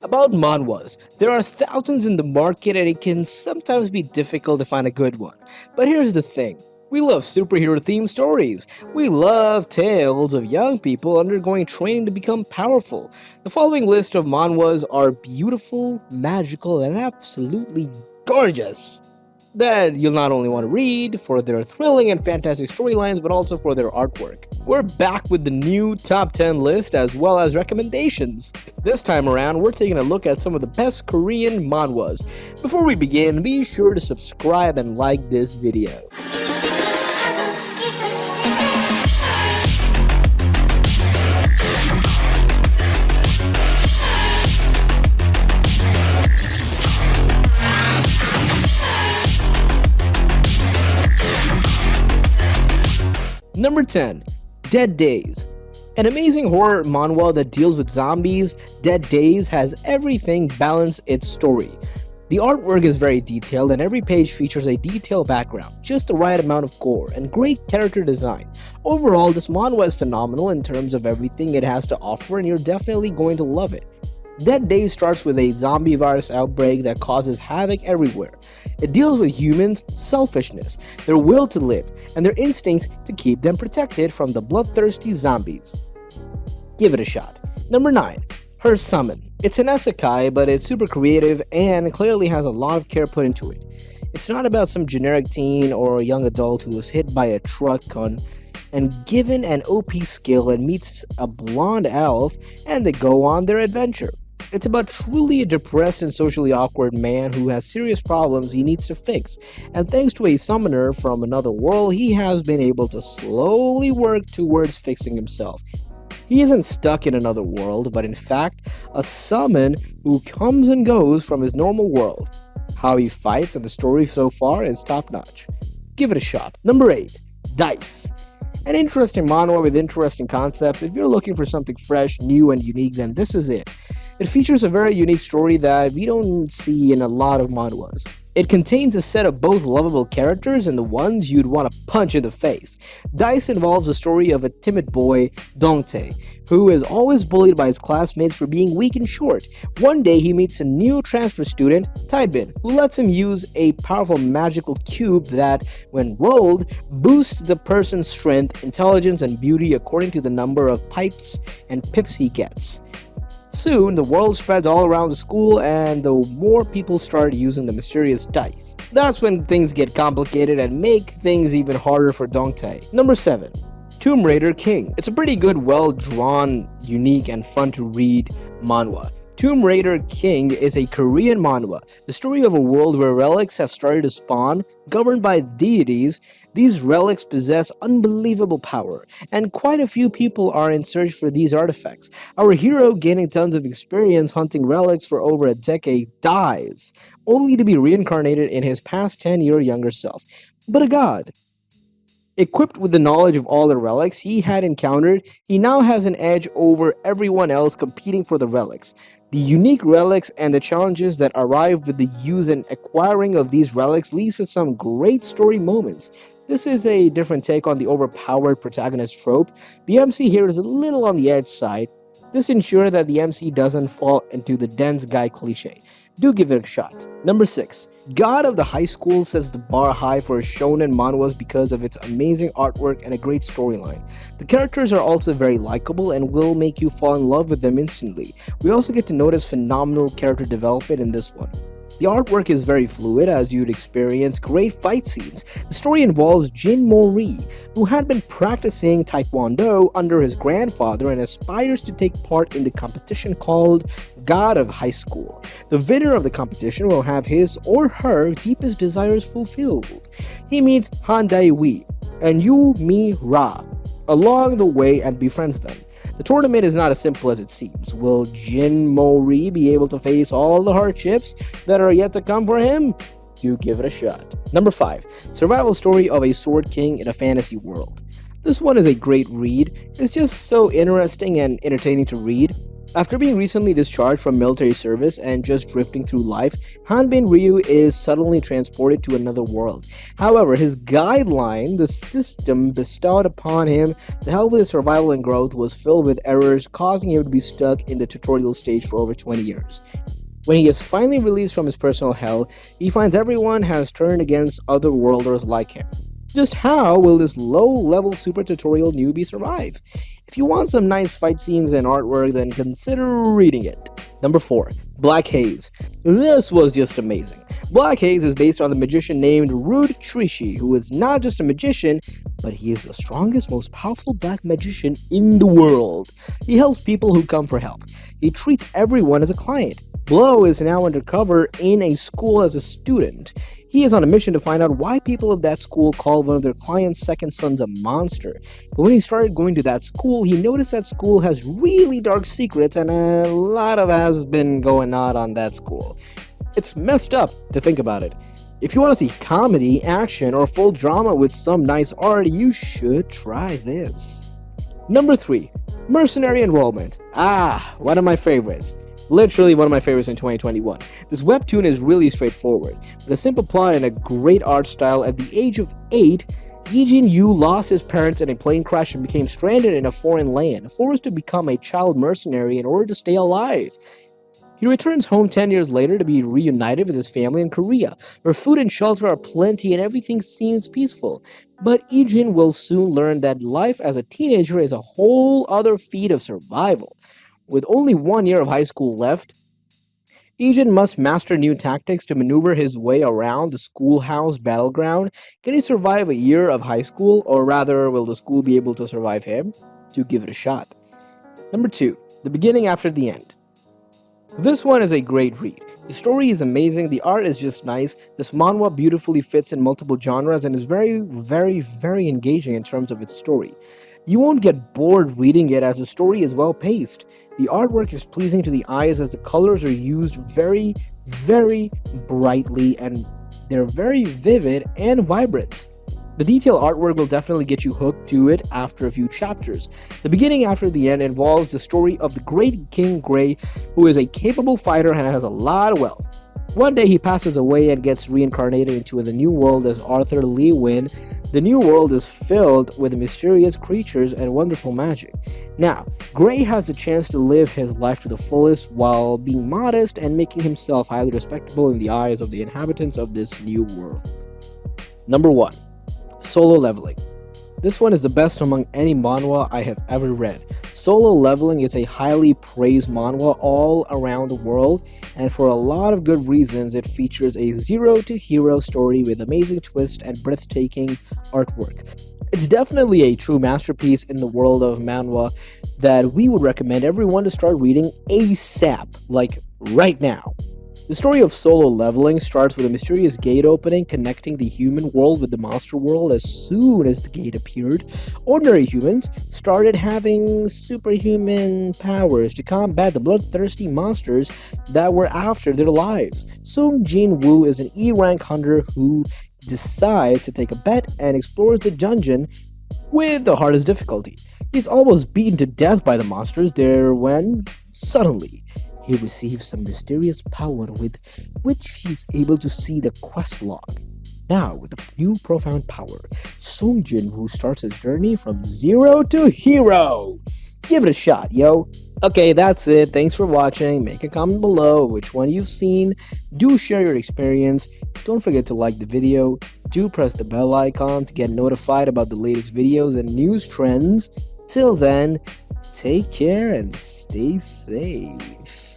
About manhwas, there are thousands in the market and it can sometimes be difficult to find a good one. But here's the thing. We love superhero themed stories. We love tales of young people undergoing training to become powerful. The following list of manhwas are beautiful, magical, and absolutely gorgeous that you'll not only want to read for their thrilling and fantastic storylines, but also for their artwork. We're back with the new top 10 list as well as recommendations. This time around, we're taking a look at some of the best Korean manhwas. Before we begin, be sure to subscribe and like this video. Number 10. Dead Days. An amazing horror manhwa that deals with zombies, Dead Days has everything balance its story. The artwork is very detailed and every page features a detailed background, just the right amount of gore, and great character design. Overall, this manhwa is phenomenal in terms of everything it has to offer and you're definitely going to love it. Dead Days starts with a zombie virus outbreak that causes havoc everywhere. It deals with humans' selfishness, their will to live, and their instincts to keep them protected from the bloodthirsty zombies. Give it a shot. Number 9. Her Summon. It's an isekai, but it's super creative and clearly has a lot of care put into it. It's not about some generic teen or a young adult who was hit by a truck and given an OP skill and meets a blonde elf and they go on their adventure. It's about truly a depressed and socially awkward man who has serious problems he needs to fix, and thanks to a summoner from another world, he has been able to slowly work towards fixing himself. He isn't stuck in another world, but in fact, a summon who comes and goes from his normal world. How he fights and the story so far is top notch. Give it a shot. Number 8. Dice. An interesting manhwa with interesting concepts. If you're looking for something fresh, new, and unique, then this is it. It features a very unique story that we don't see in a lot of manhwas. It contains a set of both lovable characters and the ones you'd want to punch in the face. Dice involves the story of a timid boy, Dongtae, who is always bullied by his classmates for being weak and short. One day he meets a new transfer student, Taibin, who lets him use a powerful magical cube that, when rolled, boosts the person's strength, intelligence, and beauty according to the number of pipes and pips he gets. Soon, the world spreads all around the school and the more people start using the mysterious dice. That's when things get complicated and make things even harder for Dongtae. Number 7. Tomb Raider King. It's a pretty good, well-drawn, unique, and fun-to-read manhwa. Tomb Raider King is a Korean manhwa, the story of a world where relics have started to spawn, governed by deities. These relics possess unbelievable power, and quite a few people are in search for these artifacts. Our hero, gaining tons of experience hunting relics for over a decade, dies, only to be reincarnated in his past 10-year younger self. But a god. Equipped with the knowledge of all the relics he had encountered, he now has an edge over everyone else competing for the relics. The unique relics and the challenges that arrive with the use and acquiring of these relics leads to some great story moments. This is a different take on the overpowered protagonist trope. The MC here is a little on the edge side. This ensures that the MC doesn't fall into the dense guy cliche. Do give it a shot. Number 6. God of the High School sets the bar high for shonen manhwas because of its amazing artwork and a great storyline. The characters are also very likable and will make you fall in love with them instantly. We also get to notice phenomenal character development in this one. The artwork is very fluid as you'd experience great fight scenes. The story involves Jin Mori, who had been practicing Taekwondo under his grandfather and aspires to take part in the competition called God of High School. The winner of the competition will have his or her deepest desires fulfilled. He meets Han Dae-wi and Yu Mi-ra along the way and befriends them. The tournament is not as simple as it seems. Will Jin Mori be able to face all the hardships that are yet to come for him? Do give it a shot. Number 5. Survival story of a sword king in a fantasy world. This one is a great read. It's just so interesting and entertaining to read. After being recently discharged from military service and just drifting through life, Hanbin Ryu is suddenly transported to another world. However, his guideline, the system bestowed upon him to help with his survival and growth, was filled with errors, causing him to be stuck in the tutorial stage for over 20 years. When he is finally released from his personal hell, he finds everyone has turned against other worlders like him. Just how will this low-level super tutorial newbie survive? If you want some nice fight scenes and artwork, then consider reading it. Number 4. Black Haze. This was just amazing. Black Haze is based on the magician named Rude Trishi, who is not just a magician, but he is the strongest, most powerful black magician in the world. He helps people who come for help. He treats everyone as a client. Blow is now undercover in a school as a student. He is on a mission to find out why people of that school call one of their clients' second sons a monster. But when he started going to that school, he noticed that school has really dark secrets and a lot of has been going on that school. It's messed up to think about it. If you want to see comedy, action, or full drama with some nice art, you should try this. Number 3. Mercenary Enrollment. One of my favorites. Literally one of my favorites in 2021. This webtoon is really straightforward. With a simple plot and a great art style, at the age of 8, Yijin Yu lost his parents in a plane crash and became stranded in a foreign land, forced to become a child mercenary in order to stay alive. He returns home 10 years later to be reunited with his family in Korea, where food and shelter are plenty and everything seems peaceful. But Yijin will soon learn that life as a teenager is a whole other feat of survival. With only 1 year of high school left, Yijin must master new tactics to maneuver his way around the schoolhouse battleground. Can he survive a year of high school, or rather, will the school be able to survive him? To give it a shot. Number 2. The Beginning After the End. This one is a great read. The story is amazing, the art is just nice, this manhwa beautifully fits in multiple genres and is very, very, very engaging in terms of its story. You won't get bored reading it as the story is well paced. The artwork is pleasing to the eyes as the colors are used very, very brightly and they're very vivid and vibrant. The detailed artwork will definitely get you hooked to it after a few chapters. The Beginning After the End involves the story of the great King Gray, who is a capable fighter and has a lot of wealth. One day he passes away and gets reincarnated into the new world as Arthur Lee Win. The new world is filled with mysterious creatures and wonderful magic. Now, Gray has the chance to live his life to the fullest while being modest and making himself highly respectable in the eyes of the inhabitants of this new world. Number 1. Solo Leveling. This one is the best among any manhwa I have ever read. Solo Leveling is a highly praised manhwa all around the world, and for a lot of good reasons. It features a zero-to-hero story with amazing twists and breathtaking artwork. It's definitely a true masterpiece in the world of manhwa that we would recommend everyone to start reading ASAP, like right now. The story of Solo Leveling starts with a mysterious gate opening connecting the human world with the monster world. As soon as the gate appeared, ordinary humans started having superhuman powers to combat the bloodthirsty monsters that were after their lives. Sung Jin Woo is an E-rank hunter who decides to take a bet and explores the dungeon with the hardest difficulty. He's almost beaten to death by the monsters there when, suddenly, he receives some mysterious power with which he's able to see the quest log. Now, with a new profound power, Sung Jin Woo starts his journey from zero to hero. Give it a shot, yo. Okay, that's it. Thanks for watching. Make a comment below which one you've seen. Do share your experience. Don't forget to like the video. Do press the bell icon to get notified about the latest videos and news trends. Till then, take care and stay safe.